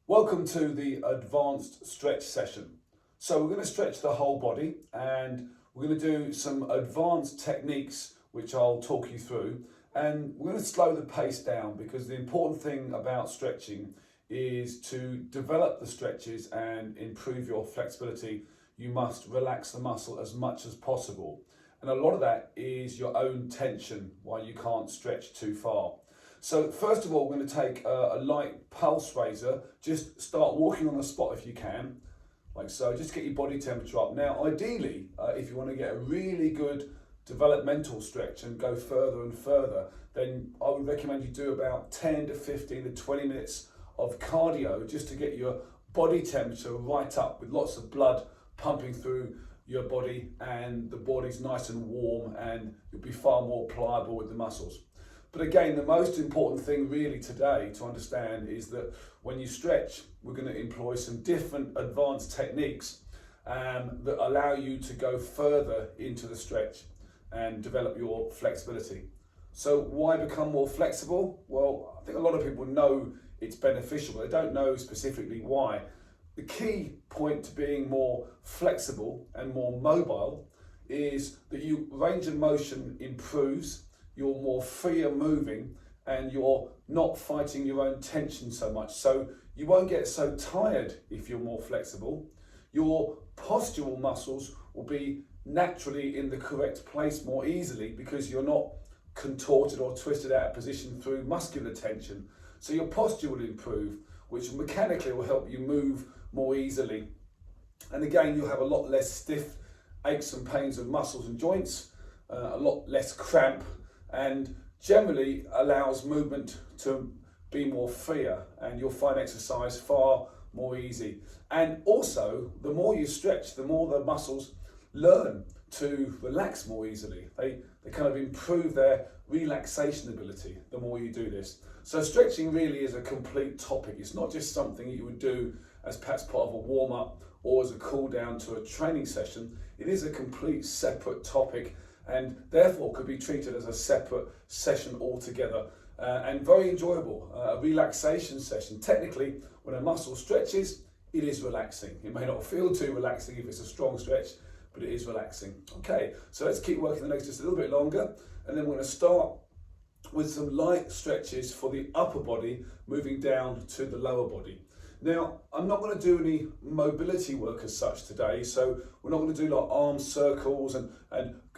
Welcome to the advanced stretch session. So we're going to stretch the whole body and we're going to do some advanced techniques which I'll talk you through, and we're going to slow the pace down because the important thing about stretching is to develop the stretches and improve your flexibility. You must relax the muscle as much as possible, and a lot of that is your own tension while you can't stretch too far. So first of all, we're going to take a light pulse raiser. Just start walking on the spot if you can, like so. Just get your body temperature up. Now, ideally, if you want to get a really good developmental stretch and go further and further, then I would recommend you do about 10 to 15 to 20 minutes of cardio just to get your body temperature right up with lots of blood pumping through your body, and the body's nice and warm and you'll be far more pliable with the muscles. But again, the most important thing really today to understand is that when you stretch, we're going to employ some different advanced techniques that allow you to go further into the stretch and develop your flexibility. So why become more flexible? Well, I think a lot of people know it's beneficial, but they don't know specifically why. The key point to being more flexible and more mobile is that your range of motion improves, you're more freer moving, and you're not fighting your own tension so much. So you won't get so tired if you're more flexible. Your postural muscles will be naturally in the correct place more easily because you're not contorted or twisted out of position through muscular tension. So your posture will improve, which mechanically will help you move more easily. And again, you'll have a lot less stiff aches and pains of muscles and joints, a lot less cramp, and generally allows movement to be more freer, and you'll find exercise far more easy. And also, the more you stretch, the more the muscles learn to relax more easily. They kind of improve their relaxation ability the more you do this. So stretching really is a complete topic. It's not just something that you would do as perhaps part of a warm-up or as a cool down to a training session. It is a complete separate topic, and therefore could be treated as a separate session altogether, and very enjoyable. A relaxation session. Technically, when a muscle stretches, it is relaxing. It may not feel too relaxing if it's a strong stretch, but it is relaxing. Okay, so let's keep working the legs just a little bit longer, and then we're going to start with some light stretches for the upper body, moving down to the lower body. Now, I'm not going to do any mobility work as such today, so we're not going to do like arm circles and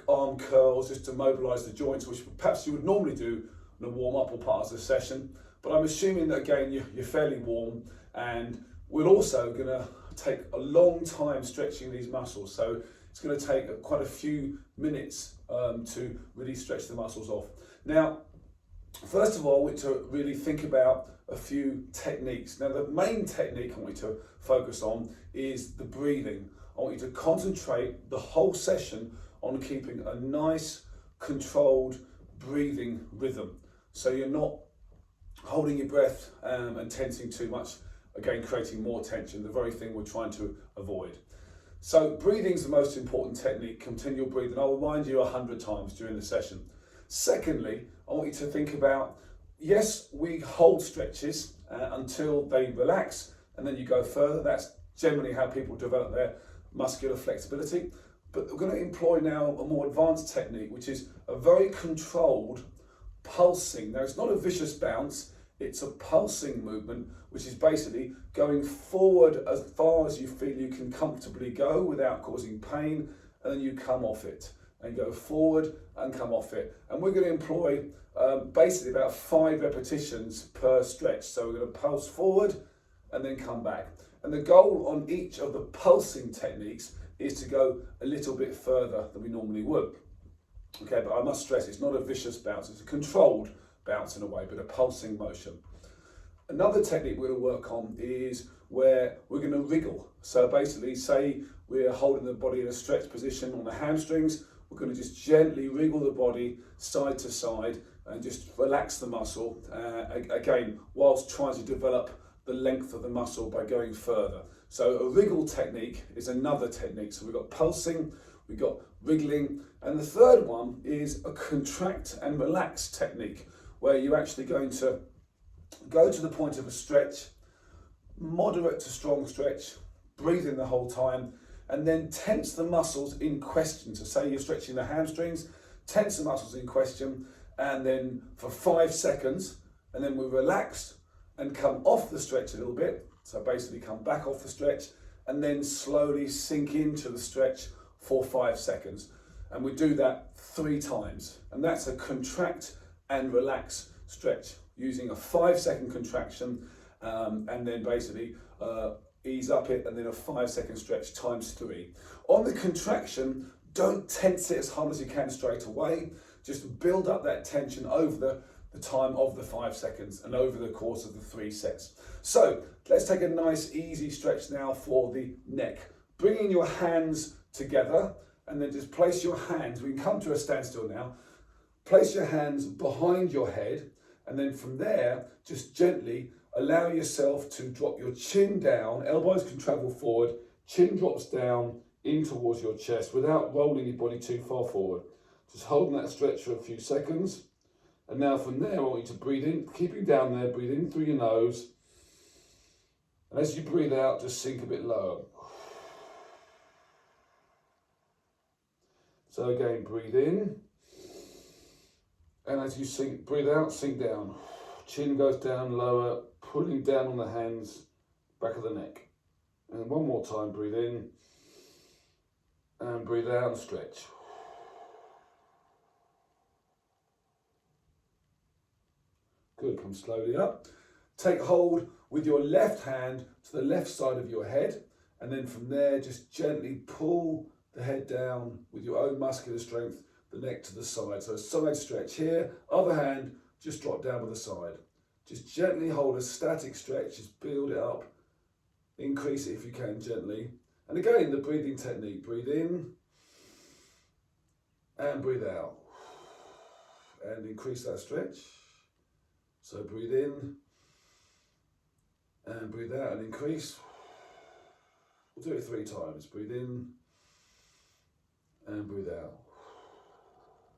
arm curls just to mobilise the joints, which perhaps you would normally do in a warm-up or part of the session. But I'm assuming that again you're fairly warm, and we're also going to take a long time stretching these muscles. So it's going to take quite a few minutes to really stretch the muscles off. Now, first of all, I want to really think about a few techniques. Now, the main technique I want you to focus on is the breathing. I want you to concentrate the whole session on keeping a nice, controlled breathing rhythm. So you're not holding your breath and tensing too much, again, creating more tension, the very thing we're trying to avoid. So breathing is the most important technique, continual breathing. I'll remind you 100 times during the session. Secondly, I want you to think about, yes, we hold stretches until they relax, and then you go further. That's generally how people develop their muscular flexibility. But we're going to employ now a more advanced technique, which is a very controlled pulsing. Now, it's not a vicious bounce, it's a pulsing movement, which is basically going forward as far as you feel you can comfortably go without causing pain, and then you come off it and go forward and come off it. And we're going to employ basically about 5 repetitions per stretch. So we're going to pulse forward and then come back. And the goal on each of the pulsing techniques is to go a little bit further than we normally would. Okay, but I must stress, it's not a vicious bounce, it's a controlled bounce in a way, but a pulsing motion. Another technique we're going to work on is where we're going to wriggle. So basically, say we're holding the body in a stretched position on the hamstrings, we're going to just gently wriggle the body side to side and just relax the muscle, again, whilst trying to develop the length of the muscle by going further. So a wriggle technique is another technique. So we've got pulsing, we've got wriggling, and the third one is a contract and relax technique, where you're actually going to go to the point of a stretch, moderate to strong stretch, breathe in the whole time, and then tense the muscles in question. So say you're stretching the hamstrings, tense the muscles in question, and then for 5 seconds, and then we relax and come off the stretch a little bit. So basically come back off the stretch and then slowly sink into the stretch for 5 seconds. And we do that 3 times. And that's a contract and relax stretch using a 5-second contraction and then basically ease up it and then a 5-second stretch times 3. On the contraction, don't tense it as hard as you can straight away. Just build up that tension over the time of the 5 seconds and over the course of the 3 sets. So let's take a nice easy stretch now for the neck. Bringing your hands together and then just place your hands, we can come to a standstill now, place your hands behind your head and then from there just gently allow yourself to drop your chin down, elbows can travel forward, chin drops down in towards your chest without rolling your body too far forward. Just holding that stretch for a few seconds. And now from there, I want you to breathe in, keeping down there, breathe in through your nose. And as you breathe out, just sink a bit lower. So again, breathe in. And as you sink, breathe out, sink down. Chin goes down lower, pulling down on the hands, back of the neck. And one more time, breathe in. And breathe out and stretch. Good, come slowly up. Take hold with your left hand to the left side of your head. And then from there, just gently pull the head down with your own muscular strength, the neck to the side. So side stretch here, other hand, just drop down with the side. Just gently hold a static stretch, just build it up. Increase it if you can gently. And again, the breathing technique, breathe in and breathe out. And increase that stretch. So breathe in and breathe out and increase. We'll do it 3 times. Breathe in and breathe out.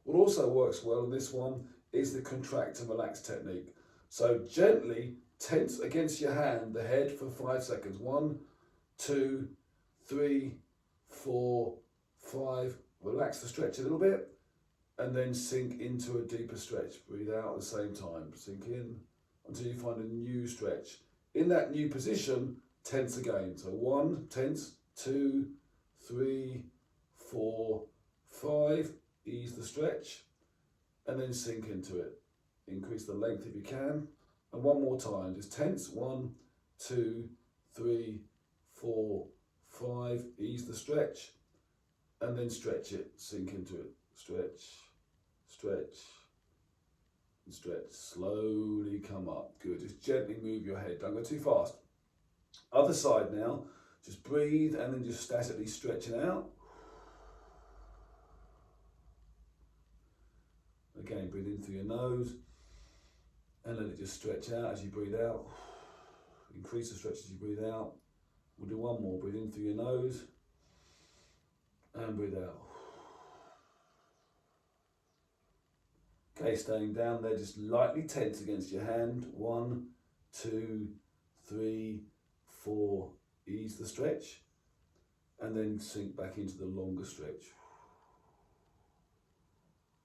What also works well in this one is the contract and relax technique. So gently tense against your hand the head for 5 seconds. 1, 2, 3, 4, 5. Relax the stretch a little bit. And then sink into a deeper stretch. Breathe out at the same time. Sink in until you find a new stretch. In that new position, tense again. So 1, tense, 2, 3, 4, 5. Ease the stretch and then sink into it. Increase the length if you can. And one more time, just tense. 1, 2, 3, 4, 5. Ease the stretch and then stretch it. Sink into it. Stretch. Stretch and stretch. Slowly come up. Good. Just gently move your head. Don't go too fast. Other side now. Just breathe and then just statically stretching out. Again, breathe in through your nose and let it just stretch out as you breathe out. Increase the stretch as you breathe out. We'll do one more. Breathe in through your nose and breathe out. Okay, staying down there, just lightly tense against your hand. 1, 2, 3, 4. Ease the stretch and then sink back into the longer stretch.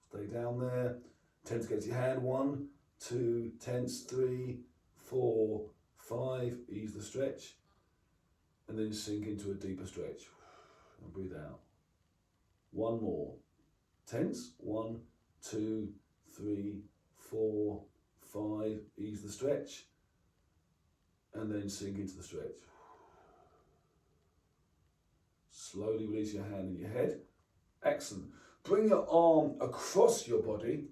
Stay down there, tense against your hand. 1, 2, tense, 3, 4, 5. Ease the stretch and then sink into a deeper stretch and breathe out. One more. Tense. 1, 2, 3, 4, 5. Ease the stretch and then sink into the stretch. Slowly release your hand and your head. Excellent. Bring your arm across your body.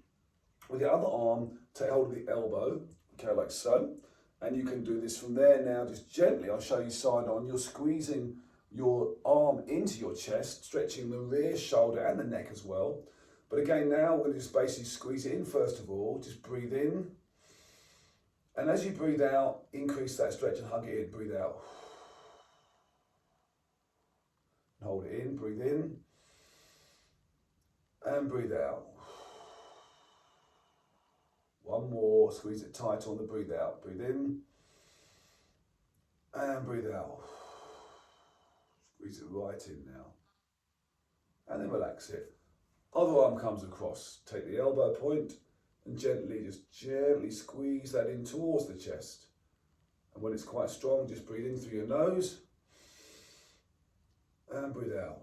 With your other arm, take hold of the elbow, okay, like so. And you can do this from there now, just gently. I'll show you side on. You're squeezing your arm into your chest, stretching the rear shoulder and the neck as well. But again, now we're going to just basically squeeze it in first of all. Just breathe in. And as you breathe out, increase that stretch and hug it in. Breathe out. Hold it in, breathe in. And breathe out. One more, squeeze it tight on the breathe out. Breathe in. And breathe out. Squeeze it right in now. And then relax it. Other arm comes across. Take the elbow point and just gently squeeze that in towards the chest. And when it's quite strong, just breathe in through your nose and breathe out.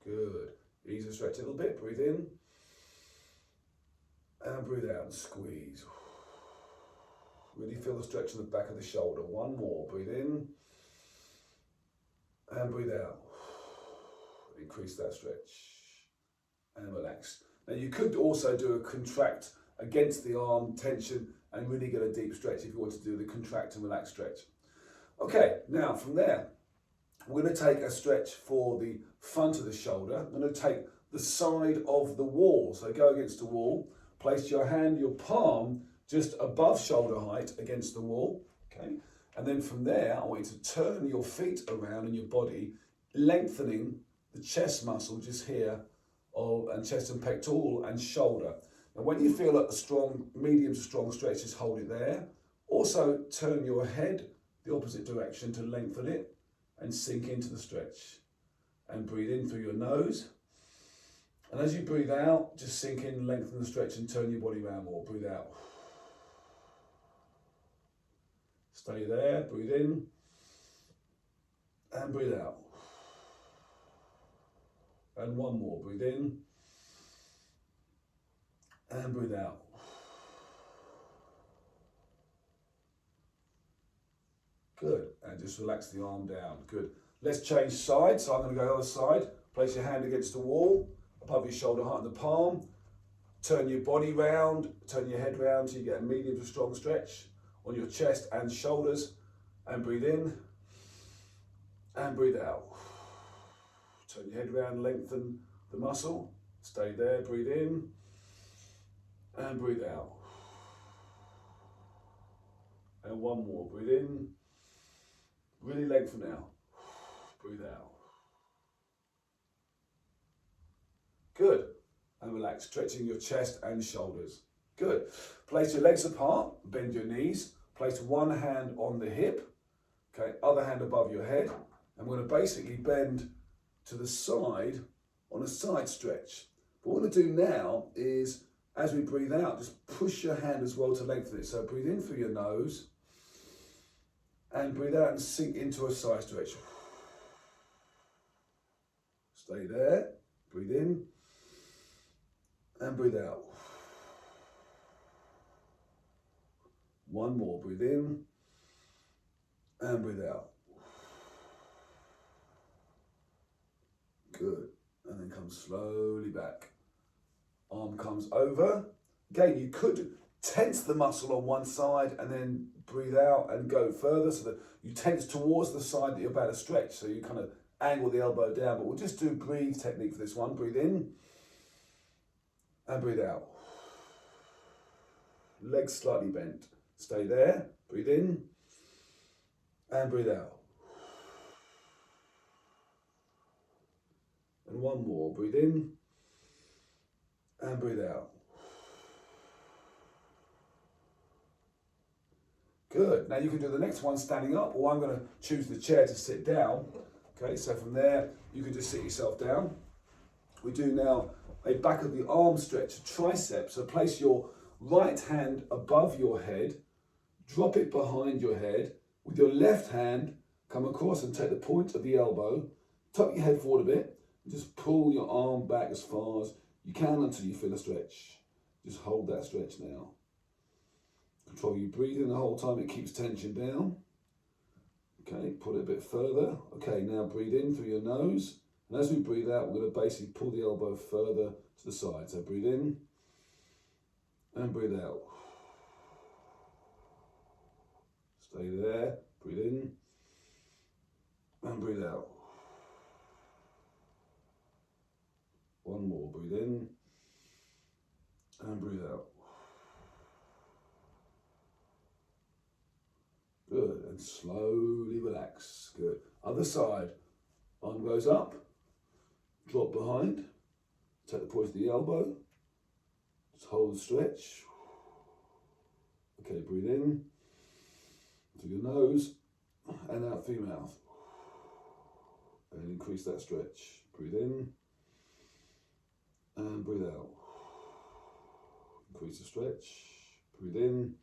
Good. Ease the stretch a little bit. Breathe in and breathe out and squeeze. Really feel the stretch in the back of the shoulder. One more. Breathe in and breathe out. Increase that stretch and relax. Now you could also do a contract against the arm tension and really get a deep stretch if you want to do the contract and relax stretch. Okay, now from there, we're going to take a stretch for the front of the shoulder. I'm going to take the side of the wall. So go against the wall, place your hand, your palm, just above shoulder height against the wall. Okay, and then from there, I want you to turn your feet around in your body, lengthening the chest muscle just here, and chest and pectoral and shoulder. Now when you feel a strong, medium to strong stretch, just hold it there. Also turn your head the opposite direction to lengthen it and sink into the stretch. And breathe in through your nose. And as you breathe out, just sink in, lengthen the stretch and turn your body around more. Breathe out. Stay there, breathe in and breathe out. And one more, breathe in and breathe out. Good, and just relax the arm down, good. Let's change sides, so I'm going to go the other side. Place your hand against the wall, above your shoulder height in the palm. Turn your body round, turn your head round so you get a medium to strong stretch on your chest and shoulders. And breathe in and breathe out. Turn your head around, lengthen the muscle. Stay there, breathe in and breathe out. And one more, breathe in. Really lengthen out. Breathe out. Good. And relax, stretching your chest and shoulders. Good. Place your legs apart, bend your knees. Place one hand on the hip, okay, other hand above your head. And we're going to basically bend to the side on a side stretch. But what we're going to do now is, as we breathe out, just push your hand as well to lengthen it. So breathe in through your nose and breathe out and sink into a side stretch. Stay there, breathe in and breathe out. One more, breathe in and breathe out. Good, and then come slowly back. Arm comes over. Again, you could tense the muscle on one side and then breathe out and go further so that you tense towards the side that you're about to stretch. So you kind of angle the elbow down, but we'll just do breathe technique for this one. Breathe in and breathe out. Legs slightly bent. Stay there, breathe in and breathe out. And one more, breathe in and breathe out. Good, now you can do the next one standing up, or I'm going to choose the chair to sit down. Okay, so from there, you can just sit yourself down. We do now a back of the arm stretch, a tricep. So place your right hand above your head, drop it behind your head. With your left hand, come across and take the point of the elbow, tuck your head forward a bit, and just pull your arm back as far as you can until you feel a stretch. Just hold that stretch now. Control your breathing the whole time, it keeps tension down. Okay, pull it a bit further. Okay, now breathe in through your nose. And as we breathe out, we're going to basically pull the elbow further to the side. So breathe in and breathe out. Stay there, breathe in and breathe out. One more, breathe in and breathe out. Good, and slowly relax. Good. Other side. Arm goes up, drop behind, take the point of the elbow, just hold the stretch. Okay, breathe in through your nose and out through your mouth. And increase that stretch. Breathe in and breathe out. Increase the stretch. Breathe in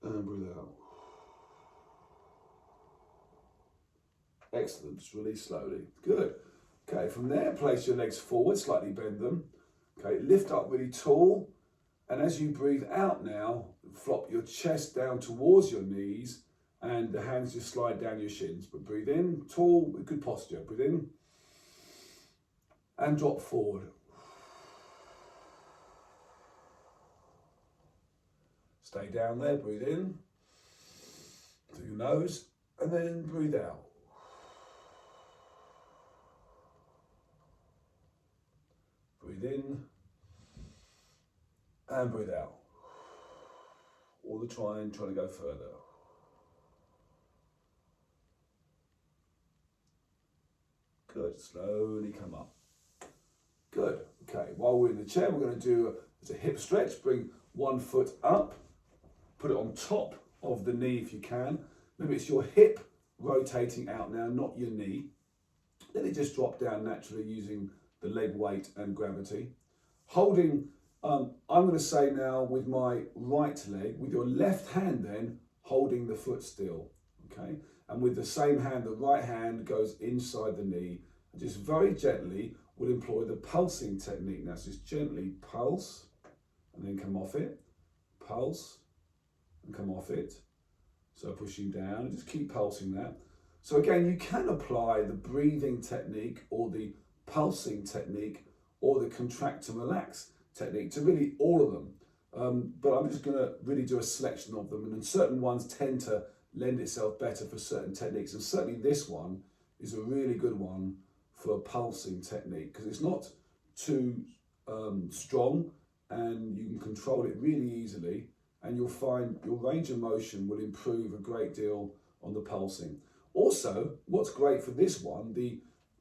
and breathe out. Excellent. Just release slowly. Good. Okay, from there, place your legs forward, slightly bend them. Okay, lift up really tall. And as you breathe out now, flop your chest down towards your knees and the hands just slide down your shins. But breathe in, tall, with good posture. Breathe in and drop forward. Stay down there, breathe in through your nose and then breathe out. Breathe in and breathe out. All the trying to go further. Good, slowly come up. Good, okay, while we're in the chair, we're going to do a hip stretch. Bring one foot up, put it on top of the knee if you can. Maybe it's your hip rotating out now, not your knee. Let it just drop down naturally using the leg weight and gravity. Holding, I'm going to say now with my right leg, with your left hand then, holding the foot still, okay? And with the same hand, the right hand goes inside the knee. And just very gently, we'll employ the pulsing technique. Now, so just gently pulse and then come off it. Pulse and come off it. So pushing down and just keep pulsing that. So again, you can apply the breathing technique or the pulsing technique or the contract to relax technique to really all of them. But I'm just going to really do a selection of them, and then certain ones tend to lend itself better for certain techniques, and certainly this one is a really good one for a pulsing technique because it's not too strong and you can control it really easily, and you'll find your range of motion will improve a great deal on the pulsing. Also, what's great for this one,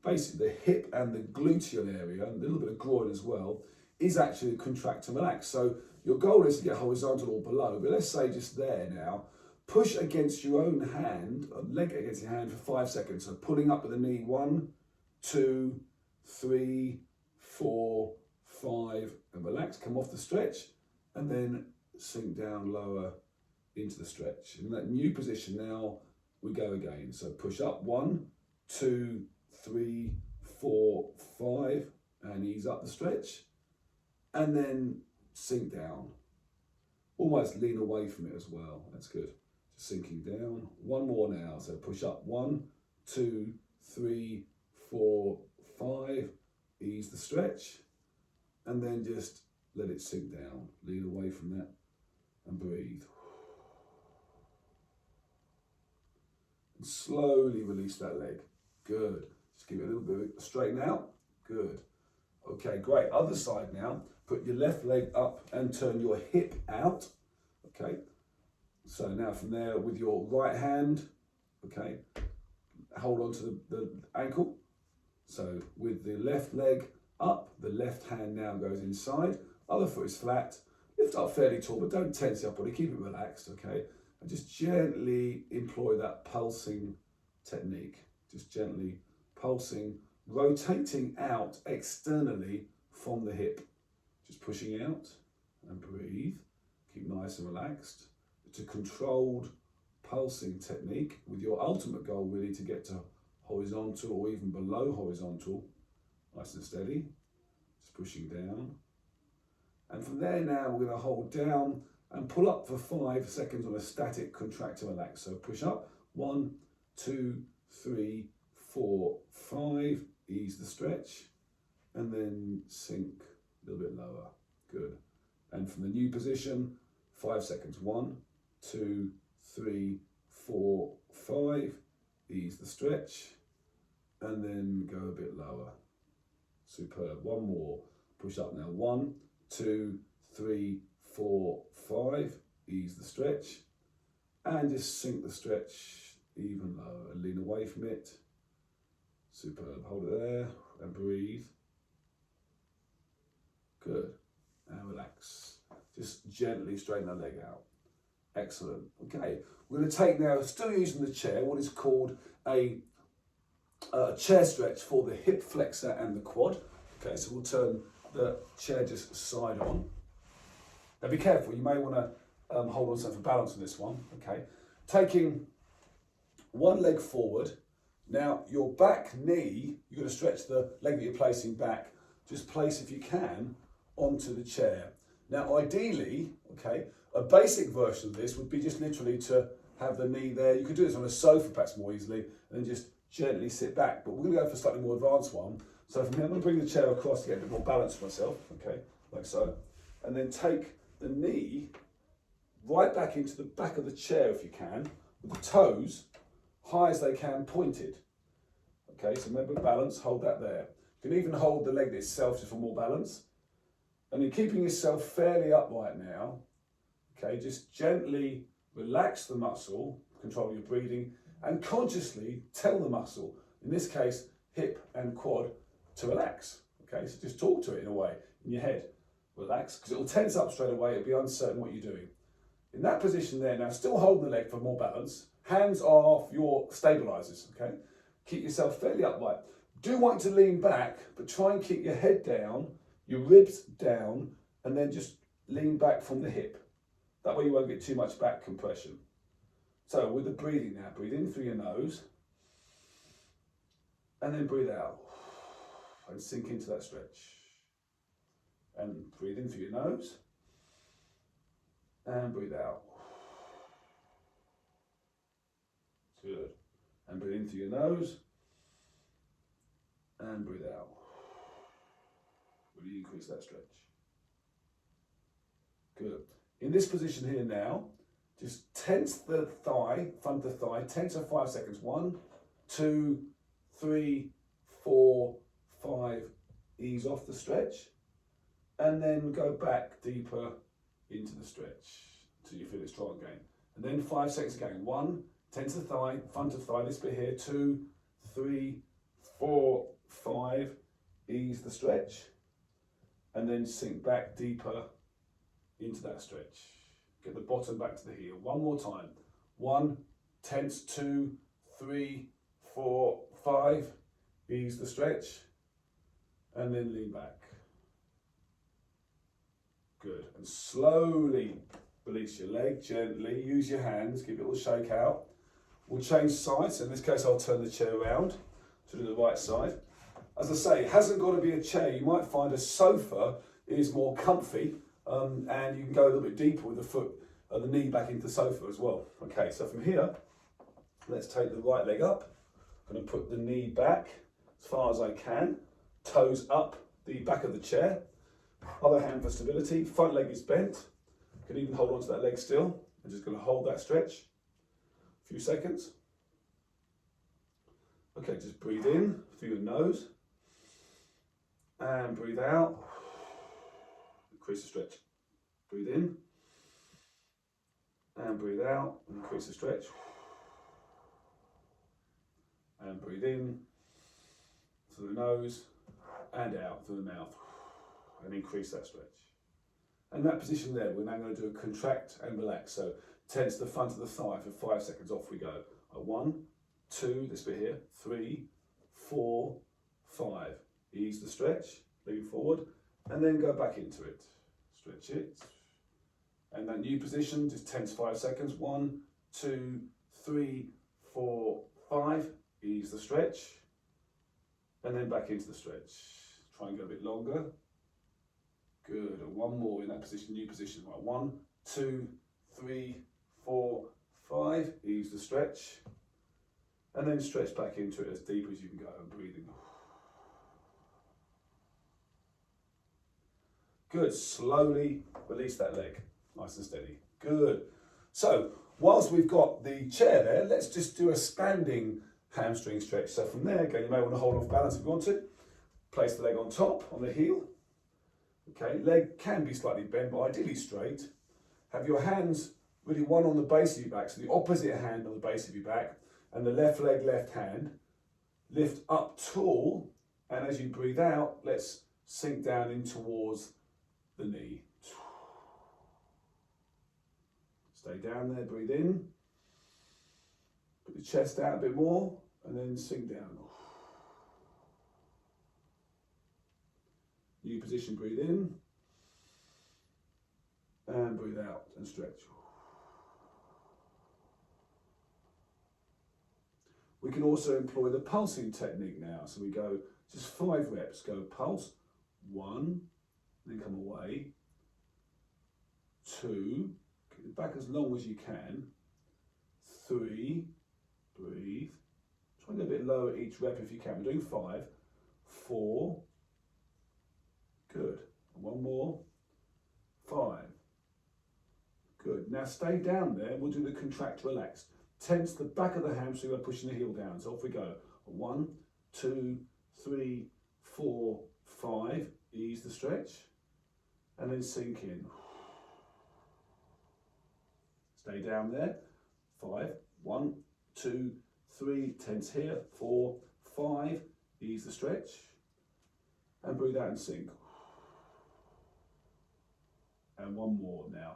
basically the hip and the gluteal area, and a little bit of groin as well, is actually contract to relax. So your goal is to get horizontal or below, but let's say just there now, push against your own hand, leg against your hand for 5 seconds. So pulling up with the knee, 1, 2, 3, 4, 5, and relax, come off the stretch, and then sink down lower into the stretch. In that new position now, we go again. So push up, 1, 2, 3, 4, 5, and ease up the stretch, and then sink down. Almost lean away from it as well. That's good. Just sinking down. One more now. So push up, 1, 2, 3, 4, 5. Ease the stretch, and then just let it sink down. Lean away from that and breathe. And slowly release that leg. Good. Just give it a little bit of straighten out. Good. Okay, great. Other side now. Put your left leg up and turn your hip out. Okay. So now from there with your right hand, okay, hold on to the ankle. So with the left leg up, the left hand now goes inside. Other foot is flat. Lift up fairly tall, but don't tense your body. Keep it relaxed, okay? And just gently employ that pulsing technique. Just gently pulsing, rotating out externally from the hip. Just pushing out and breathe. Keep nice and relaxed. It's a controlled pulsing technique with your ultimate goal really to get to horizontal or even below horizontal. Nice and steady. Just pushing down. And from there now we're going to hold down and pull up for 5 seconds on a static contract to relax. So push up, 1, 2, 3, 4, 5. Ease the stretch and then sink a little bit lower. Good. And from the new position, 5 seconds. 1, 2, 3, 4, 5. Ease the stretch and then go a bit lower. Superb. One more. Push up now. 1, 2, 3, 4, 5. Ease the stretch and just sink the stretch even lower and lean away from it. Superb. Hold it there and breathe. Good. And relax. Just gently straighten the leg out. Excellent. Okay, we're going to take now, still using the chair, what is called a chair stretch for the hip flexor and the quad. Okay, so we'll turn the chair just side on. Now be careful, you may want to hold on to something for balance on this one. Okay, taking one leg forward. Now your back knee, you're going to stretch the leg that you're placing back. Just place, if you can, onto the chair. Now ideally, okay, a basic version of this would be just literally to have the knee there. You could do this on a sofa perhaps more easily, and then just gently sit back. But we're going to go for a slightly more advanced one. So from here, I'm going to bring the chair across to get a bit more balance for myself, okay, like so. And then take the knee right back into the back of the chair if you can, with the toes high as they can pointed. Okay, so remember balance, hold that there. You can even hold the leg itself just for more balance. And in keeping yourself fairly upright now, okay, just gently relax the muscle, control your breathing, and consciously tell the muscle, in this case, hip and quad, to relax. Okay, so just talk to it in a way, in your head. Relax, because it will tense up straight away, it'll be uncertain what you're doing. In that position there, now still holding the leg for more balance, hands are your stabilizers, okay? Keep yourself fairly upright. Do want to lean back, but try and keep your head down, your ribs down, and then just lean back from the hip. That way you won't get too much back compression. So with the breathing now, breathe in through your nose, and then breathe out, and sink into that stretch. And breathe in through your nose, and breathe out. Good. And breathe in through your nose, and breathe out. Really increase that stretch. Good. In this position here now, just tense the thigh, front of the thigh, tense for 5 seconds. 1, 2, 3, 4, 5. Ease off the stretch. And then go back deeper into the stretch until you feel it strong again. And then 5 seconds again. 1, tense the thigh, front of thigh, this bit here. 2, 3, 4, 5. Ease the stretch. And then sink back deeper into that stretch. Get the bottom back to the heel. One more time. 1, tense, 2, 3, 4, 5. Ease the stretch. And then lean back. Good. And slowly release your leg, gently. Use your hands, give it a little shake out. We'll change sides. In this case, I'll turn the chair around to do the right side. As I say, it hasn't got to be a chair. You might find a sofa is more comfy, and you can go a little bit deeper with the foot, the knee back into the sofa as well. Okay, so from here, let's take the right leg up. I'm going to put the knee back as far as I can, toes up the back of the chair. Other hand for stability, front leg is bent. You can even hold on to that leg still. I'm just going to hold that stretch. A few seconds. Okay, just breathe in through your nose. And breathe out. Increase the stretch. Breathe in. And breathe out. Increase the stretch. And breathe in through the nose and out through the mouth. And increase that stretch. And that position there, we're now going to do a contract and relax. So tense the front of the thigh for 5 seconds. Off we go. 1, 2, this bit here, 3, 4, 5. Ease the stretch, lean forward, and then go back into it. Stretch it. And that new position, just tense 5 seconds. 1, 2, 3, 4, 5. Ease the stretch. And then back into the stretch. Try and go a bit longer. Good. And one more in that position, new position. Right. 1, 2, 3, 4, 5. Ease the stretch. And then stretch back into it as deep as you can go and breathing. Good. Slowly release that leg. Nice and steady. Good. So, whilst we've got the chair there, let's just do a standing hamstring stretch. So from there, again, you may want to hold off balance if you want to. Place the leg on top, on the heel. Okay, leg can be slightly bent, but ideally straight. Have your hands really one on the base of your back, so the opposite hand on the base of your back, and the left leg, left hand. Lift up tall, and as you breathe out, let's sink down in towards the knee. Stay down there, breathe in. Put the chest out a bit more and then sink down. New position, breathe in. And breathe out and stretch. We can also employ the pulsing technique now. So we go just 5 reps, go pulse, 1, then come away, 2, get it back as long as you can, 3, breathe, try and go a bit lower each rep if you can. We're doing 5, 4, good, and 1 more, 5, good. Now stay down there, we'll do the contract relax. Tense the back of the hamstring by pushing the heel down. So off we go. 1, 2, 3, 4, 5. Ease the stretch. And then sink in. Stay down there. 5. 1, 2, 3. Tense here. 4, 5. Ease the stretch. And breathe out and sink. And 1 more now.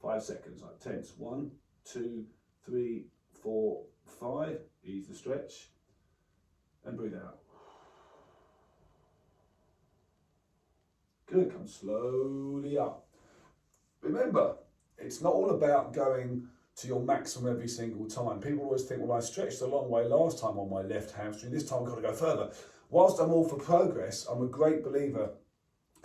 5 seconds. Like tense. 1, 2, 3, 4, 5, ease the stretch and breathe out. Good, come slowly up. Remember, it's not all about going to your maximum every single time. People always think, well, I stretched a long way last time on my left hamstring, this time I've got to go further. Whilst I'm all for progress, I'm a great believer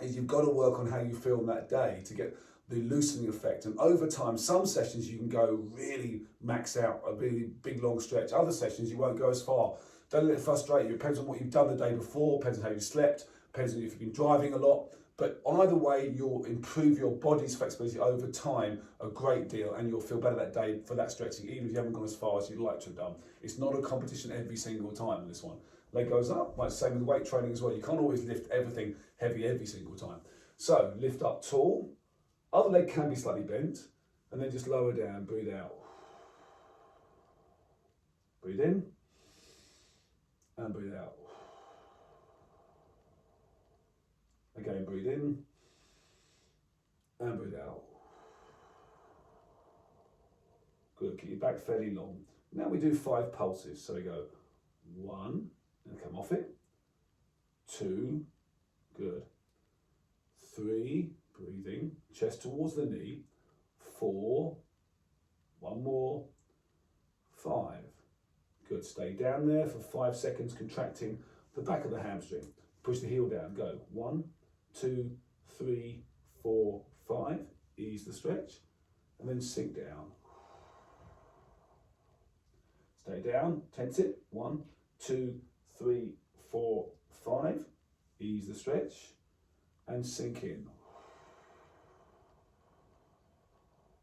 is you've got to work on how you feel on that day to get the loosening effect. And over time, some sessions you can go really max out, a really big long stretch. Other sessions you won't go as far. Don't let it frustrate you. It depends on what you've done the day before, depends on how you slept, depends on if you've been driving a lot. But either way, you'll improve your body's flexibility over time a great deal, and you'll feel better that day for that stretching, even if you haven't gone as far as you'd like to have done. It's not a competition every single time on this one. Leg goes up, like same with weight training as well. You can't always lift everything heavy every single time. So lift up tall. Other leg can be slightly bent, and then just lower down, breathe out. Breathe in, and breathe out. Again, breathe in, and breathe out. Good, keep your back fairly long. Now we do 5 pulses, so we go 1, and come off it, 2, good, 3, breathing, chest towards the knee, 4, 1 more, 5. Good, stay down there for 5 seconds, contracting the back of the hamstring. Push the heel down, go 1, 2, 3, 4, 5. Ease the stretch, and then sink down. Stay down, tense it, 1, 2, 3, 4, 5. Ease the stretch, and sink in.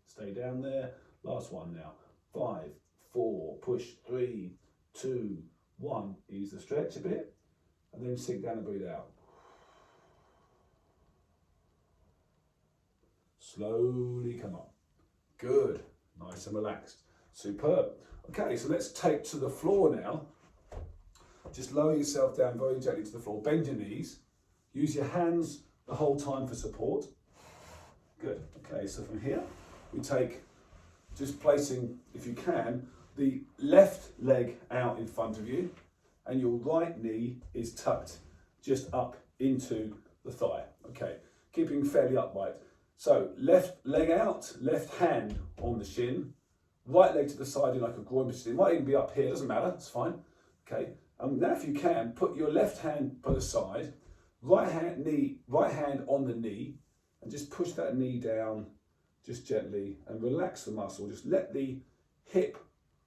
Stay down there. Last one now. 5, 4, push, 3, 2, 1. Ease the stretch a bit, and then sink down and breathe out. Slowly come up. Good. Nice and relaxed. Superb. Okay, so let's take to the floor now. Just lower yourself down very gently to the floor. Bend your knees. Use your hands the whole time for support. Good. Okay, so from here, we take, just placing, if you can, the left leg out in front of you, and your right knee is tucked just up into the thigh. Okay, keeping fairly upright. So left leg out, left hand on the shin, right leg to the side in like a groin position. It might even be up here, doesn't matter, it's fine. Okay, now if you can, put your left hand by the side, right hand on the knee, and just push that knee down just gently and relax the muscle. Just let the hip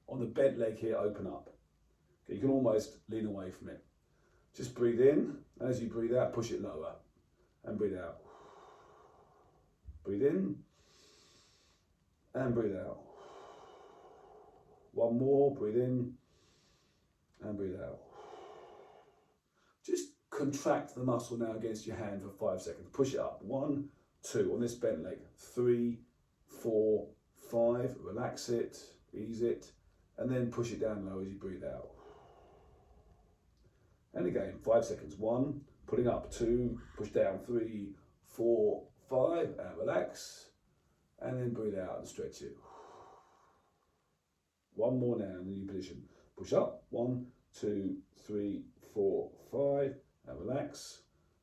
on the bent leg here open up. Okay, you can almost lean away from it. Just breathe in, and as you breathe out, push it lower, and breathe out. Breathe in, and breathe out. 1 more, breathe in, and breathe out. Just contract the muscle now against your hand for 5 seconds. Push it up. 1, 2 on this bent leg. 3, 4, 5. Relax it, ease it, and then push it down low as you breathe out. And again, 5 seconds. 1, pulling up. 2, push down. 3, 4, 5, and relax, and then breathe out and stretch it. One more now in the new position. Push up. 1, 2, 3, 4, 5. And relax.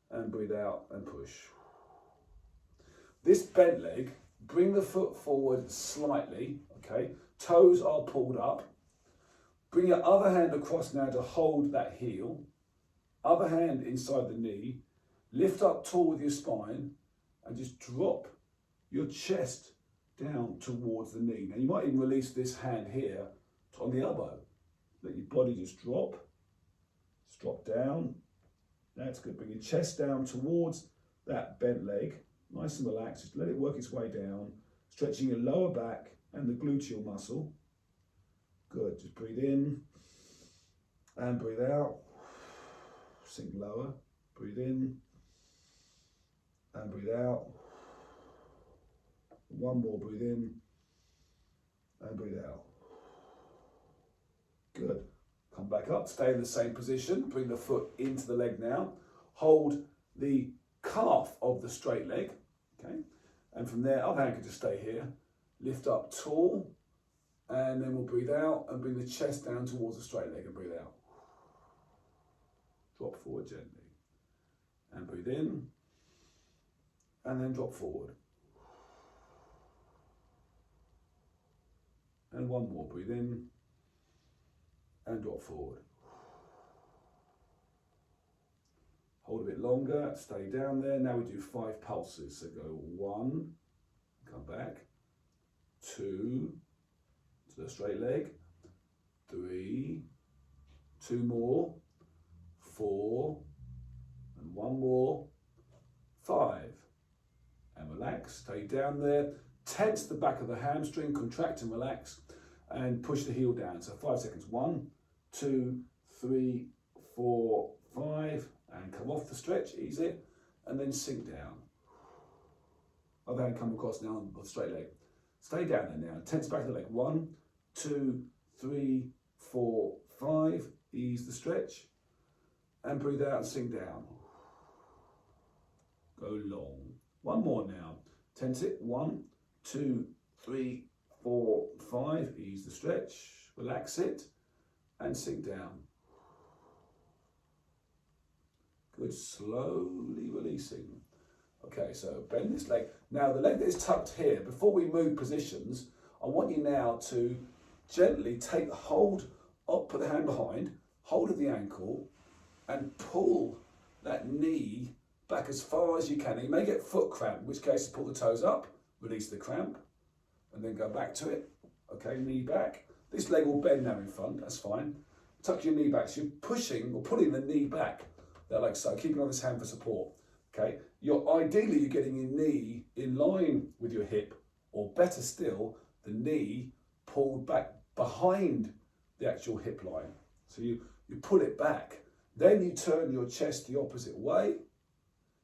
And breathe out and push. This bent leg, bring the foot forward slightly, okay? Toes are pulled up. Bring your other hand across now to hold that heel. Other hand inside the knee. Lift up tall with your spine and just drop your chest down towards the knee. Now you might even release this hand here on the elbow. Let your body just drop. Just drop down. That's good. Bring your chest down towards that bent leg. Nice and relaxed. Just let it work its way down. Stretching your lower back and the gluteal muscle. Good. Just breathe in and breathe out. Sink lower. Breathe in and breathe out. One more. Breathe in and breathe out. Good. Come back up. Stay in the same position. Bring the foot into the leg now. Hold the calf of the straight leg. Okay. And from there, other hand can just stay here. Lift up tall. And then we'll breathe out and bring the chest down towards the straight leg and breathe out. Drop forward gently. And breathe in. And then drop forward. And one more. Breathe in. And drop forward. Hold a bit longer. Stay down there. Now we do 5 pulses. So go 1. Come back. 2. To the straight leg, 3, 2 more, 4, and 1 more, 5, and relax, stay down there, tense the back of the hamstring, contract and relax, and push the heel down, so 5 seconds, 1, 2, 3, 4, 5, and come off the stretch, ease it, and then sink down. Other hand come across now on the straight leg. Stay down there now, tense back of the leg, 1, 2, 3, 4, 5. Ease the stretch and breathe out and sink down. Go long. One more now. Tense it. 1, 2, 3, 4, 5. Ease the stretch. Relax it and sink down. Good. Slowly releasing. Okay, so bend this leg. Now the leg that is tucked here, before we move positions, I want you now to gently take hold of, put the hand behind, hold of the ankle and pull that knee back as far as you can. You may get foot cramp, in which case pull the toes up, release the cramp and then go back to it. Okay, knee back. This leg will bend now in front, that's fine. Tuck your knee back, so you're pushing or pulling the knee back, there like so, keeping on this hand for support. Okay, ideally you're getting your knee in line with your hip, or better still, the knee pulled back behind the actual hip line. So you pull it back. Then you turn your chest the opposite way,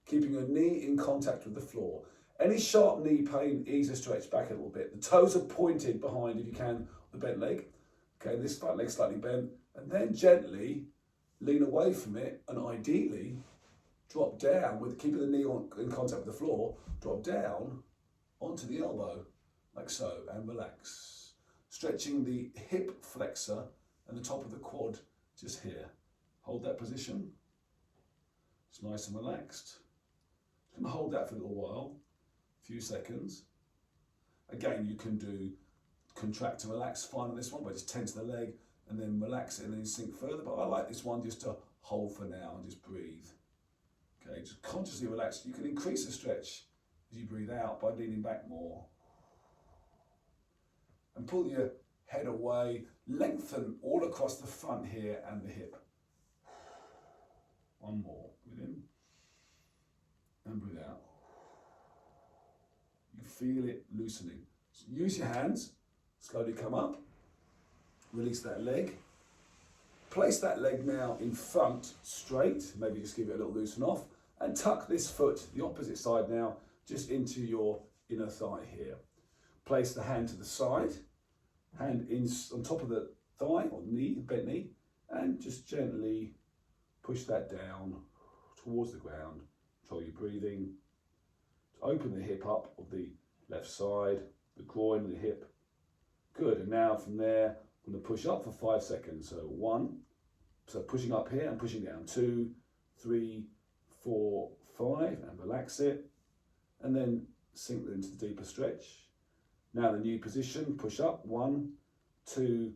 keeping your knee in contact with the floor. Any sharp knee pain, ease the stretch back a little bit. The toes are pointed behind, if you can, the bent leg. Okay, this front leg slightly bent. And then gently lean away from it and ideally drop down with keeping the knee in contact with the floor, drop down onto the elbow, like so, and relax. Stretching the hip flexor and the top of the quad just here. Hold that position. It's nice and relaxed. Just gonna hold that for a little while, a few seconds. Again, you can do contract and relax fine on this one, but just tense the leg and then relax it and then sink further. But I like this one just to hold for now and just breathe. Okay, just consciously relax. You can increase the stretch as you breathe out by leaning back more. And pull your head away, lengthen all across the front here and the hip. One more, breathe in and breathe out. You feel it loosening. So use your hands, slowly come up, release that leg. Place that leg now in front, straight, maybe just give it a little loosen off, and tuck this foot, the opposite side now, just into your inner thigh here. Place the hand to the side, hand in on top of the thigh or knee, bent knee, and just gently push that down towards the ground. Control your breathing. Open the hip up of the left side, the groin and the hip. Good, and now from there, I'm going to push up for 5 seconds. So 1, so pushing up here and pushing down. 2, 3, 4, 5, and relax it. And then sink into the deeper stretch. Now the new position, push up. 1, 2,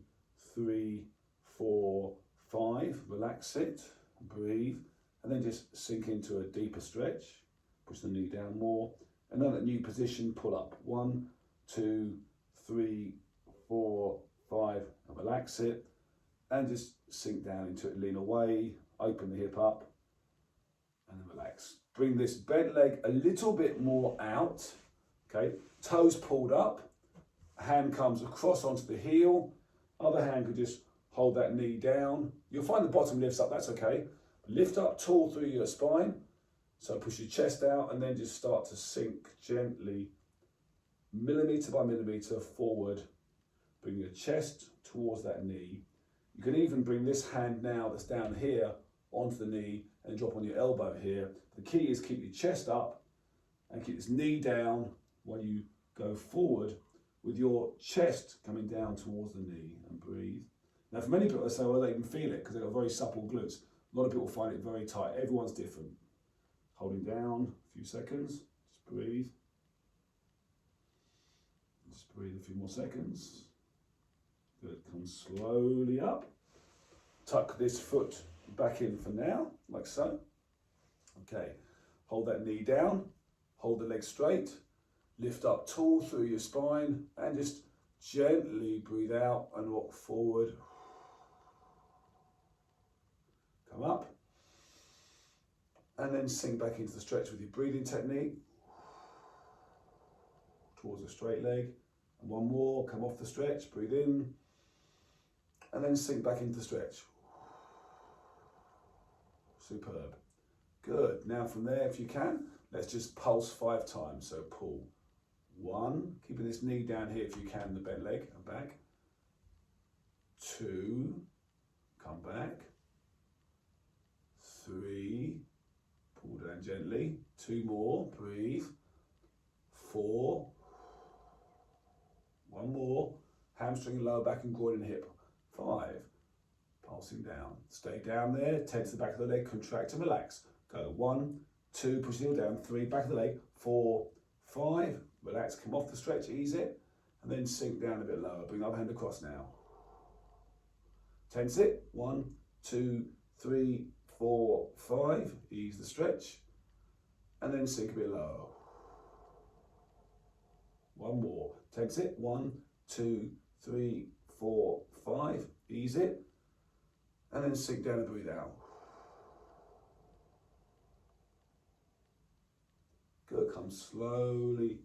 3, 4, 5. Relax it, breathe, and then just sink into a deeper stretch. Push the knee down more. And then that new position, pull up. 1, 2, 3, 4, 5, and relax it. And just sink down into it, lean away, open the hip up, and then relax. Bring this bent leg a little bit more out, okay? Toes pulled up, hand comes across onto the heel, other hand could just hold that knee down. You'll find the bottom lifts up, that's okay. Lift up tall through your spine, so push your chest out and then just start to sink gently, millimetre by millimetre forward. Bring your chest towards that knee. You can even bring this hand now that's down here onto the knee and drop on your elbow here. The key is keep your chest up and keep this knee down while you go forward with your chest coming down towards the knee, and breathe. Now for many people, they say, well, they can feel it because they've got very supple glutes. A lot of people find it very tight. Everyone's different. Holding down a few seconds, just breathe. Just breathe a few more seconds. Good, come slowly up. Tuck this foot back in for now, like so. Okay, hold that knee down, hold the leg straight, lift up tall through your spine, and just gently breathe out and rock forward. Come up, and then sink back into the stretch with your breathing technique, towards a straight leg. And one more, come off the stretch, breathe in, and then sink back into the stretch. Superb. Good. Now from there, if you can, let's just pulse 5 times. So pull. 1, keeping this knee down here if you can, the bent leg, and back. 2, come back. 3, pull down gently. 2 more, breathe. 4, 1 more, hamstring, lower back and groin and hip. 5, pulsing down. Stay down there, tense the back of the leg, contract and relax. Go 1, 2, push the heel down, 3, back of the leg, 4, 5, relax, come off the stretch, ease it, and then sink down a bit lower. Bring the other hand across now. Tense it, 1, 2, 3, 4, 5, ease the stretch, and then sink a bit lower. 1 more, tense it, 1, 2, 3, 4, 5, ease it, and then sink down and breathe out. Good, come slowly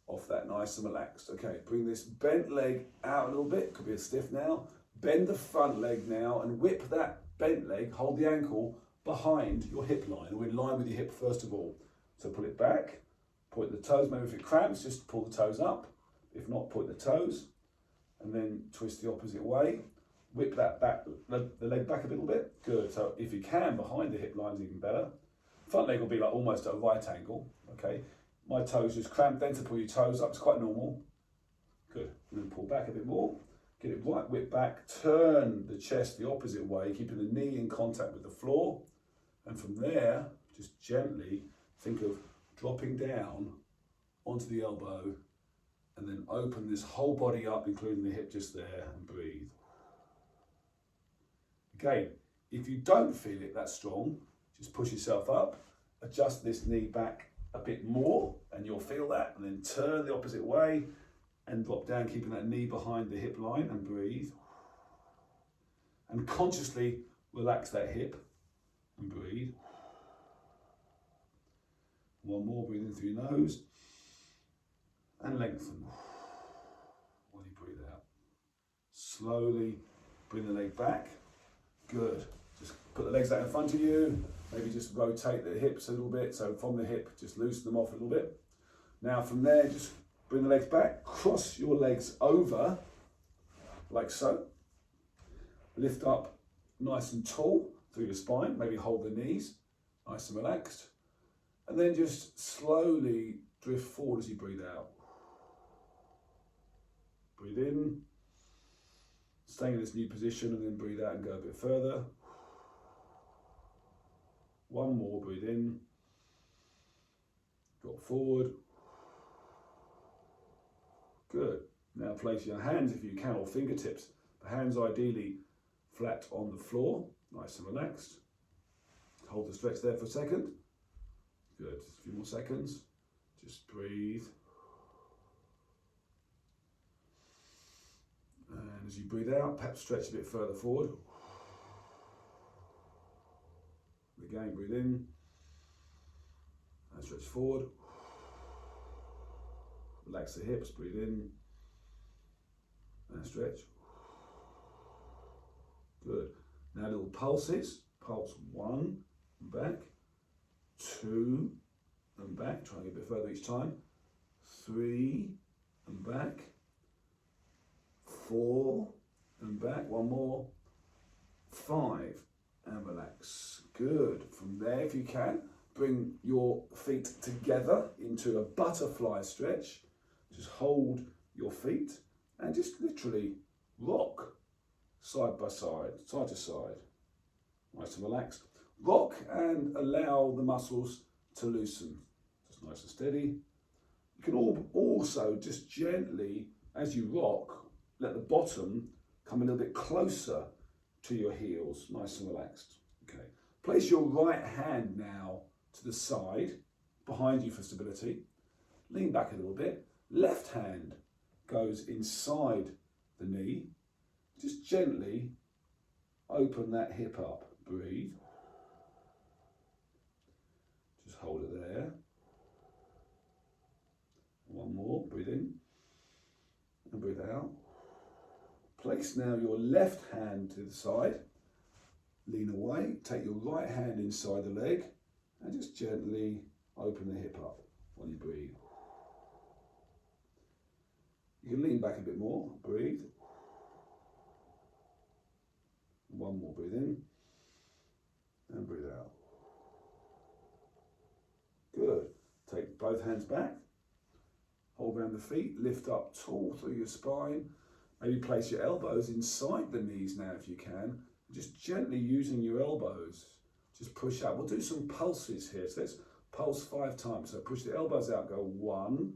off that, nice and relaxed. Okay, bring this bent leg out a little bit, could be a stiff now. Bend the front leg now and whip that bent leg, hold the ankle behind your hip line, or in line with your hip first of all. So pull it back, point the toes, maybe if it cramps, just pull the toes up. If not, point the toes, and then twist the opposite way. Whip that back, the leg back a little bit. Good, so if you can, behind the hip line is even better. Front leg will be like almost at a right angle, okay? My toes just cramp, then to pull your toes up, it's quite normal. Good, and then pull back a bit more. Get it right, whip back, turn the chest the opposite way, keeping the knee in contact with the floor. And from there, just gently think of dropping down onto the elbow, and then open this whole body up, including the hip just there, and breathe. Again, if you don't feel it that strong, just push yourself up, adjust this knee back a bit more, and you'll feel that, and then turn the opposite way, and drop down, keeping that knee behind the hip line, and breathe. And consciously relax that hip, and breathe. 1 more, breathe in through your nose, and lengthen while you breathe out. Slowly bring the leg back. Good. Just put the legs out in front of you. Maybe just rotate the hips a little bit. So from the hip, just loosen them off a little bit. Now from there, just bring the legs back. Cross your legs over, like so. Lift up nice and tall through your spine. Maybe hold the knees, nice and relaxed. And then just slowly drift forward as you breathe out. Breathe in. Staying in this new position and then breathe out and go a bit further. One more, breathe in. Drop forward. Good. Now place your hands, if you can, or fingertips. The hands ideally flat on the floor, nice and relaxed. Hold the stretch there for a second. Good, just a few more seconds. Just breathe. And as you breathe out, perhaps stretch a bit further forward. Again, breathe in. And stretch forward. Relax the hips, breathe in. And stretch. Good. Now little pulses. Pulse 1 and back, 2 and back, try and get a bit further each time, 3 and back, 4 and back, one more, 5 and relax. Good. From there, if you can, bring your feet together into a butterfly stretch. Just hold your feet and just literally rock side by side, side to side. Nice and relaxed. Rock and allow the muscles to loosen. Just nice and steady. You can also just gently, as you rock, let the bottom come a little bit closer to your heels. Nice and relaxed. Okay. Place your right hand now to the side, behind you for stability. Lean back a little bit. Left hand goes inside the knee. Just gently open that hip up. Breathe. Just hold it there. One more. Breathe in and breathe out. Place now your left hand to the side. Lean away. Take your right hand inside the leg and just gently open the hip up while you breathe. You can lean back a bit more. Breathe. One more. Breathe in. And breathe out. Good. Take both hands back. Hold around the feet. Lift up tall through your spine. Maybe place your elbows inside the knees now if you can. Just gently using your elbows. Just push out. We'll do some pulses here. So let's pulse 5 times. So push the elbows out. Go 1.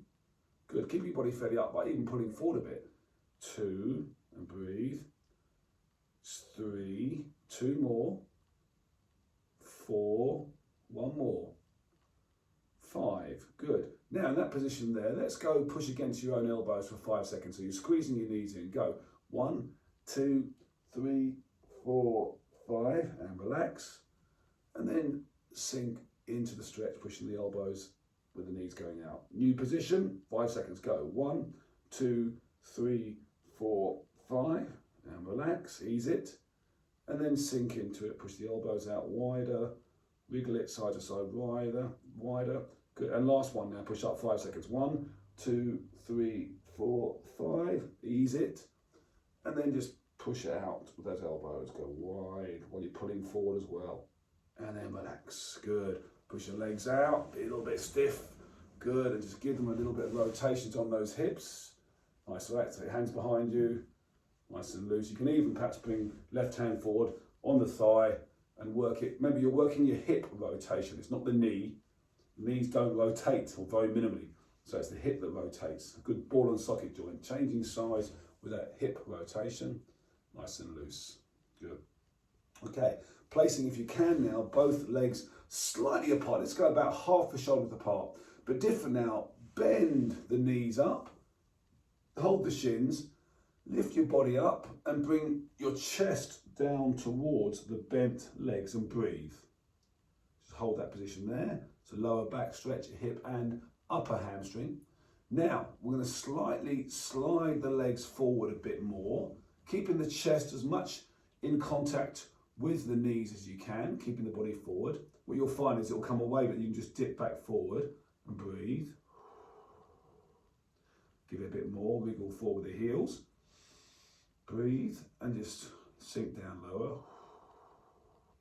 Good. Keep your body fairly up by even pulling forward a bit. 2. And breathe. 3. 2 more. 4, 1 more, 5, good. Now in that position there, let's go push against your own elbows for 5 seconds. So you're squeezing your knees in, go 1, 2, 3, 4, 5, and relax. And then sink into the stretch, pushing the elbows with the knees going out. New position, 5 seconds, go 1, 2, 3, 4, 5, and relax, ease it. And then sink into it, push the elbows out wider, wiggle it side to side, wider, wider. Good, and last one now, push up 5 seconds. 1, 2, 3, 4, 5, ease it. And then just push it out with those elbows, go wide while you're pulling forward as well. And then relax, good. Push your legs out, be a little bit stiff, good. And just give them a little bit of rotations on those hips. Nice, right, so your hands behind you. Nice and loose. You can even perhaps bring left hand forward on the thigh and work it. Maybe you're working your hip rotation. It's not the knee. Knees don't rotate, or very minimally. So it's the hip that rotates. A good ball and socket joint. Changing size with that hip rotation. Nice and loose. Good. Okay. Placing, if you can now, both legs slightly apart. Let's go about half the shoulders apart. But different now. Bend the knees up. Hold the shins. Lift your body up and bring your chest down towards the bent legs and breathe. Just hold that position there. So lower back stretch, hip and upper hamstring. Now we're going to slightly slide the legs forward a bit more, keeping the chest as much in contact with the knees as you can, keeping the body forward. What you'll find is it will come away, but you can just dip back forward and breathe. Give it a bit more, wiggle forward the heels. Breathe and just sink down lower,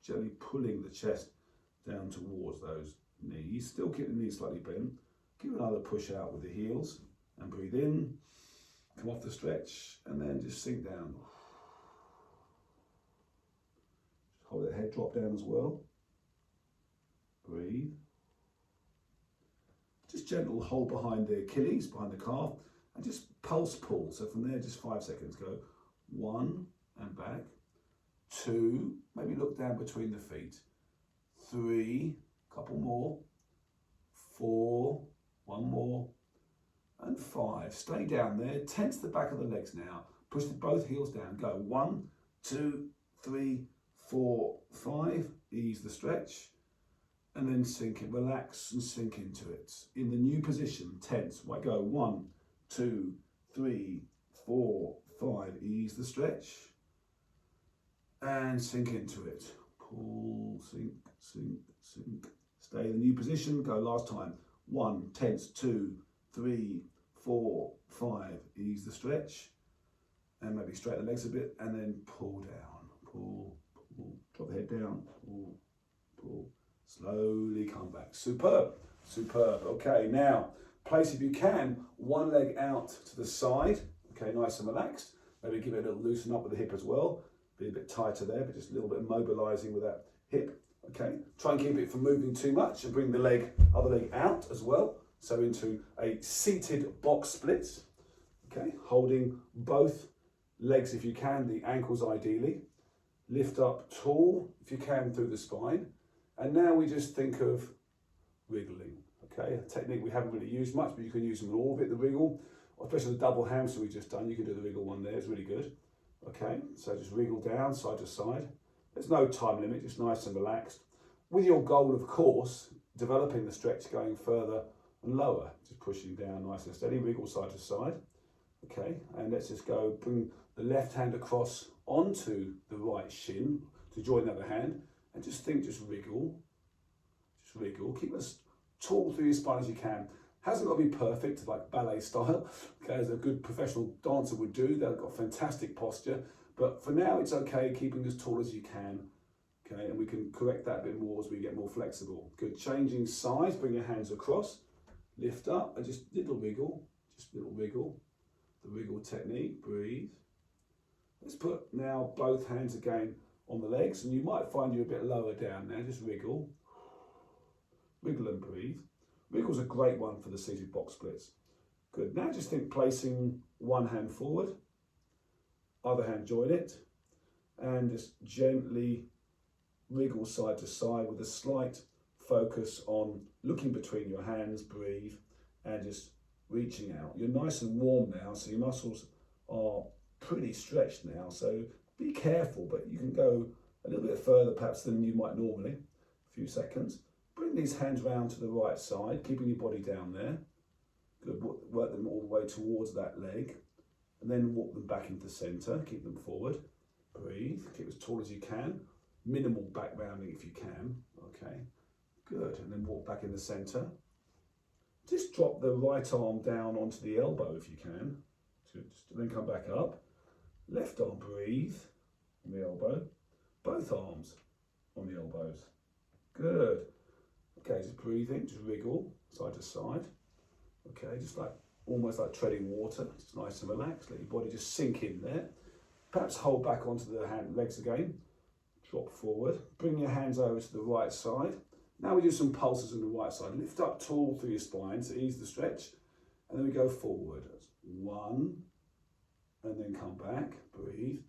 gently pulling the chest down towards those knees. Still keep the knees slightly bent. Give another push out with the heels and breathe in. Come off the stretch and then just sink down. Hold that head drop down as well. Breathe. Just gentle hold behind the Achilles, behind the calf, and just pulse pull. So from there, just 5 seconds. Go 1 and back. 2, maybe look down between the feet. 3, couple more. 4, 1 more. And 5. Stay down there. Tense the back of the legs now. Push both heels down. Go 1, 2, 3, 4, 5. Ease the stretch. And then sink it. Relax and sink into it. In the new position, tense. Right, go 1, 2, 3, 4, 5. Ease the stretch. And sink into it. Pull, sink, sink, sink. Stay in the new position. Go last time. 1, tense, 2, 3, 4, 5. Ease the stretch. And maybe straighten the legs a bit. And then pull down. Pull, pull. Drop the head down. Pull, pull. Slowly come back. Superb. Superb. Okay, now place, if you can, one leg out to the side. Okay, nice and relaxed. Maybe give it a little loosen up with the hip as well. Be a bit tighter there, but just a little bit mobilizing with that hip. Okay, try and keep it from moving too much and bring the other leg out as well. So into a seated box split. Okay, holding both legs if you can, the ankles ideally. Lift up tall if you can through the spine. And now we just think of wriggling. Okay, a technique we haven't really used much, but you can use them in all of it, the wriggle, especially the double hamster we just done. You can do the wriggle one there, it's really good. Okay, so just wriggle down side to side. There's no time limit, just nice and relaxed. With your goal, of course, developing the stretch, going further and lower, just pushing down nice and steady, wriggle side to side. Okay, and let's just go, bring the left hand across onto the right shin to join the other hand, and just think, just wriggle, keep as tall through your spine as you can. Hasn't got to be perfect, like ballet style, okay, as a good professional dancer would do. They've got fantastic posture, but for now it's okay, keeping as tall as you can, okay, and we can correct that a bit more as we get more flexible. Good, changing sides, bring your hands across, lift up, and just little wriggle, the wriggle technique, breathe. Let's put now both hands again on the legs, and you might find you're a bit lower down now, just wriggle and breathe. Wriggle's a great one for the seated box splits. Good, now just think placing one hand forward, other hand join it, and just gently wriggle side to side with a slight focus on looking between your hands, breathe, and just reaching out. You're nice and warm now, so your muscles are pretty stretched now, so be careful, but you can go a little bit further perhaps than you might normally. A few seconds. Bring these hands round to the right side, keeping your body down there. Good, work them all the way towards that leg, and then walk them back into the centre, keep them forward. Breathe, keep as tall as you can. Minimal back rounding if you can, okay. Good, and then walk back in the centre. Just drop the right arm down onto the elbow if you can. Then come back up. Left arm, breathe on the elbow. Both arms on the elbows. Good. Okay, just breathing, just wriggle side to side. Okay, just like almost like treading water. Just nice and relaxed. Let your body just sink in there. Perhaps hold back onto the legs again. Drop forward. Bring your hands over to the right side. Now we do some pulses on the right side. Lift up tall through your spine to ease the stretch. And then we go forward. That's 1. And then come back, breathe.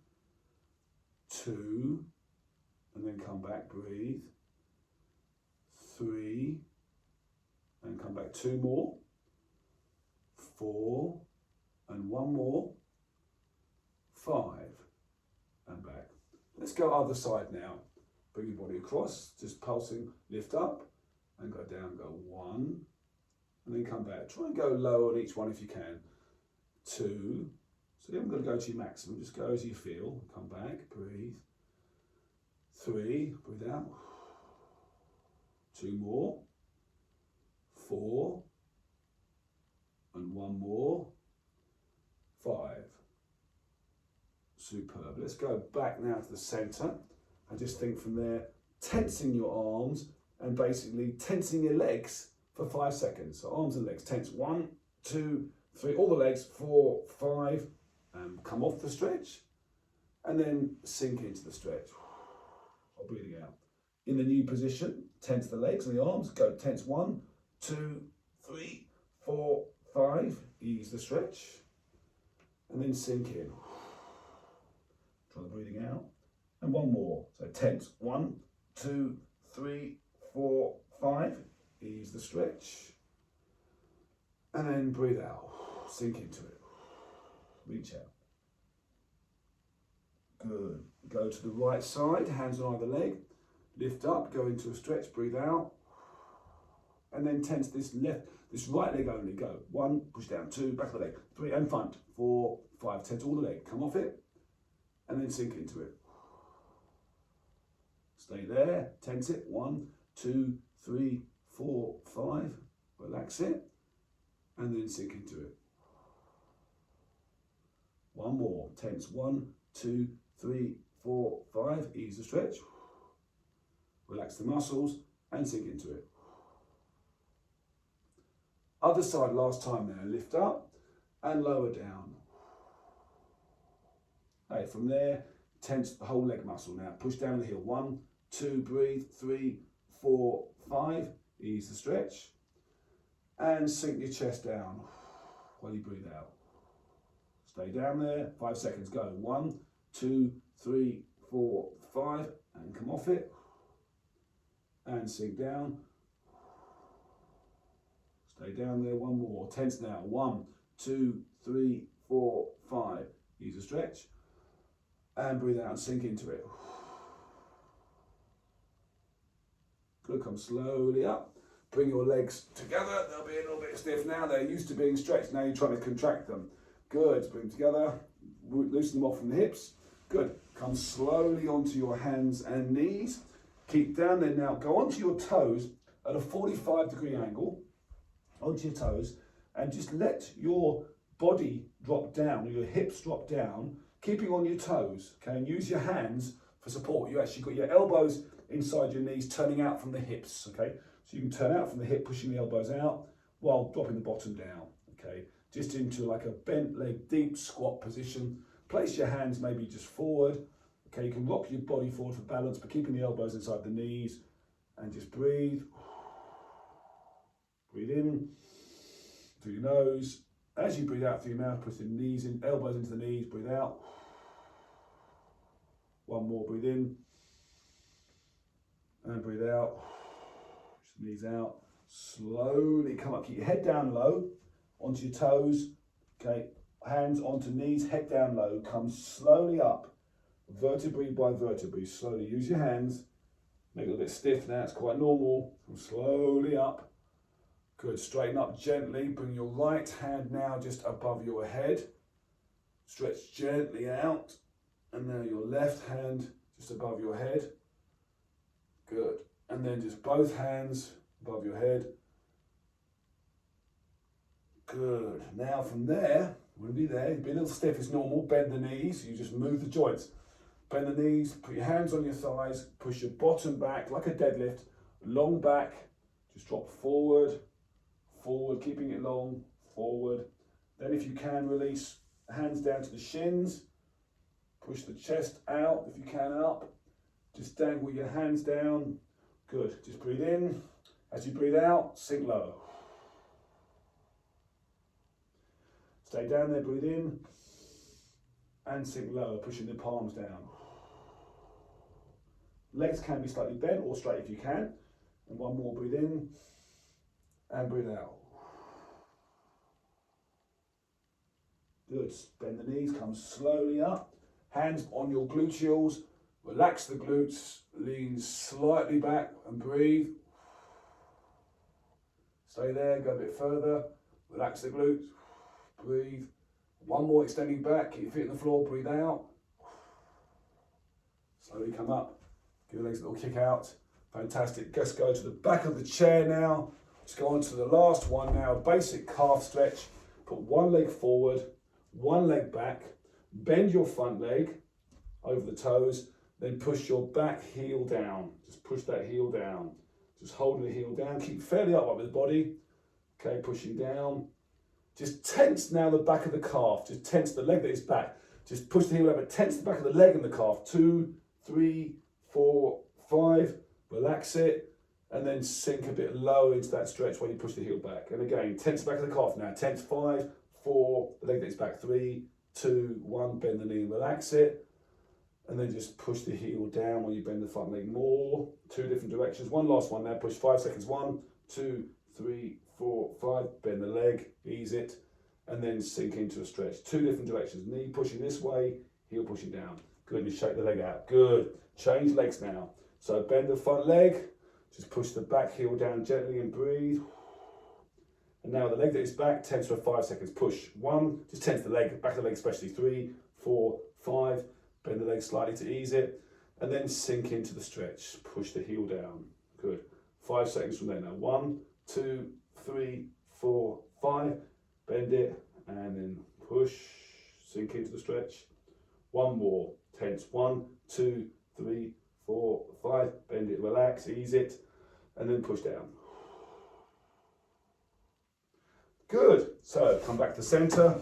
2, and then come back, breathe. 3, and come back 2 more. 4, and 1 more. 5, and back. Let's go other side now. Bring your body across, just pulsing, lift up, and go down, go 1, and then come back. Try and go low on each one if you can. 2, so you haven't got to go to your maximum, just go as you feel. Come back, breathe. 3, breathe out. 2 more. 4, and 1 more. 5. Superb. Let's go back now to the centre and just think from there, tensing your arms and basically tensing your legs for 5 seconds. So arms and legs tense. 1, 2, 3, all the legs, 4, 5. Come off the stretch and then sink into the stretch. while breathing out. In the new position, tense the legs and the arms. Go tense 1, 2, 3, 4, 5. Ease the stretch. And then sink in. Try the breathing out. And one more. So tense 1, 2, 3, 4, 5. Ease the stretch. And then breathe out. Sink into it. Reach out. Good. Go to the right side, hands on either leg. Lift up, go into a stretch, breathe out. And then tense this right leg only. Go. 1, push down, 2, back of the leg, 3, and front, 4, 5. Tense all the leg. Come off it. And then sink into it. Stay there. Tense it. 1, 2, 3, 4, 5. Relax it. And then sink into it. One more. Tense 1, 2, 3, 4, 5. Ease the stretch. Relax the muscles and sink into it. Other side last time now. Lift up and lower down. Okay, from there, tense the whole leg muscle now. Push down the heel. 1, 2, breathe. 3, 4, 5. Ease the stretch. And sink your chest down while you breathe out. Stay down there. 5 seconds. Go. 1, 2, 3, 4, 5. And come off it. And sink down. Stay down there. One more. Tense now. 1, 2, 3, 4, 5. Ease the stretch. And breathe out and sink into it. Good. Come slowly up. Bring your legs together. They'll be a little bit stiff now. They're used to being stretched. Now you're trying to contract them. Good. Bring them together. Loosen them off from the hips. Good. Come slowly onto your hands and knees. Keep down there now. Go onto your toes at a 45-degree angle. Onto your toes. And just let your body drop down, or your hips drop down, keeping on your toes. Okay. And use your hands for support. You actually got your elbows inside your knees, turning out from the hips. Okay. So you can turn out from the hip, pushing the elbows out while dropping the bottom down, okay? Just into like a bent leg, deep squat position. Place your hands maybe just forward, okay? You can rock your body forward for balance, but keeping the elbows inside the knees, and just breathe. Breathe in through your nose. As you breathe out through your mouth, push the knees in, elbows into the knees, breathe out. One more, breathe in. And breathe out. Knees out, slowly come up, keep your head down low, onto your toes, okay, hands onto knees, head down low, come slowly up, vertebrae by vertebrae, slowly use your hands, make it a little bit stiff now, it's quite normal, come slowly up, good, straighten up gently, bring your right hand now just above your head, stretch gently out, and now your left hand just above your head, good. And then just both hands above your head. Good. Now from there, we'll be there. Be a little stiff as normal. Bend the knees. You just move the joints. Bend the knees. Put your hands on your thighs. Push your bottom back like a deadlift. Long back. Just drop forward. Forward. Keeping it long. Forward. Then if you can, release hands down to the shins. Push the chest out if you can up. Just dangle your hands down. Good. Just breathe in. As you breathe out, sink lower. Stay down there, breathe in. And sink lower, pushing the palms down. Legs can be slightly bent or straight if you can. And one more, breathe in. And breathe out. Good. Bend the knees, come slowly up. Hands on your gluteals. Relax the glutes, lean slightly back and breathe. Stay there, go a bit further. Relax the glutes, breathe. One more extending back, keep your feet on the floor, breathe out. Slowly come up, give your legs a little kick out. Fantastic, just go to the back of the chair now. Let's go on to the last one now, basic calf stretch. Put one leg forward, one leg back. Bend your front leg over the toes. Then push your back heel down. Just push that heel down. Just holding the heel down. Keep fairly upright with the body. Okay, pushing down. Just tense now the back of the calf. Just tense the leg that is back. Just push the heel over. Tense the back of the leg and the calf. 2, 3, 4, 5, relax it, and then sink a bit lower into that stretch while you push the heel back. And again, tense the back of the calf now. Tense 5, 4, the leg gets back 3, 2, 1, bend the knee and relax it. And then just push the heel down while you bend the front leg more. 2 different directions. One last one now. Push 5 seconds. 1, 2, 3, 4, 5. Bend the leg, ease it, and then sink into a stretch. 2 different directions. Knee pushing this way, heel pushing down. Good, and shake the leg out. Good. Change legs now. So bend the front leg, just push the back heel down gently and breathe. And now the leg that is back, tense for 5 seconds. Push. 1, just tense the leg, back of the leg especially. 3, 4, 5. Bend the leg slightly to ease it, and then sink into the stretch. Push the heel down. Good. 5 seconds from there now. 1, 2, 3, 4, 5. Bend it, and then push. Sink into the stretch. 1 more. Tense. 1, 2, 3, 4, 5. Bend it, relax, ease it, and then push down. Good. So come back to center.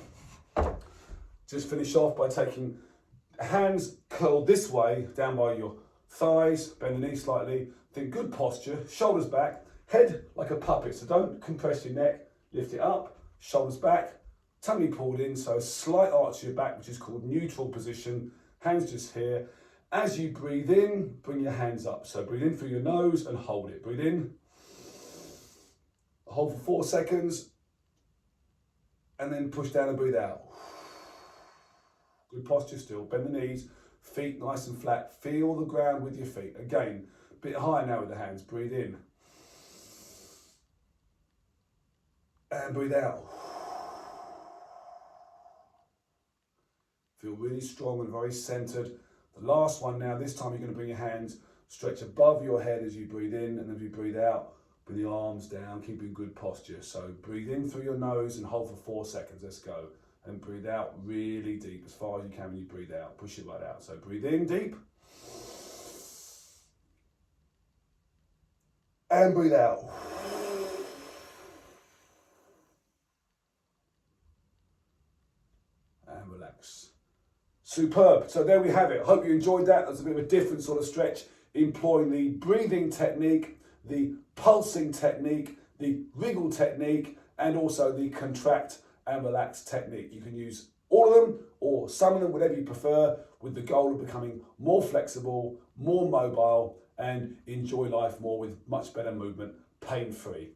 Just finish off by taking hands curled this way, down by your thighs, bend the knee slightly, then good posture, shoulders back, head like a puppet, so don't compress your neck, lift it up, shoulders back, tummy pulled in, so a slight arch to your back, which is called neutral position, hands just here. As you breathe in, bring your hands up, so breathe in through your nose and hold it. Breathe in, hold for 4 seconds, and then push down and breathe out. Good posture still, bend the knees, feet nice and flat, feel the ground with your feet. Again, a bit higher now with the hands, breathe in. And breathe out. Feel really strong and very centered. The last one now, this time you're going to bring your hands, stretch above your head as you breathe in, and as you breathe out, bring the arms down, keeping good posture. So breathe in through your nose and hold for 4 seconds, let's go. And breathe out really deep, as far as you can when you breathe out. Push it right out. So breathe in deep. And breathe out. And relax. Superb. So there we have it. Hope you enjoyed that. That's a bit of a different sort of stretch, employing the breathing technique, the pulsing technique, the wriggle technique, and also the contract and relax technique. You can use all of them or some of them, whatever you prefer, with the goal of becoming more flexible, more mobile, and enjoy life more with much better movement, pain-free.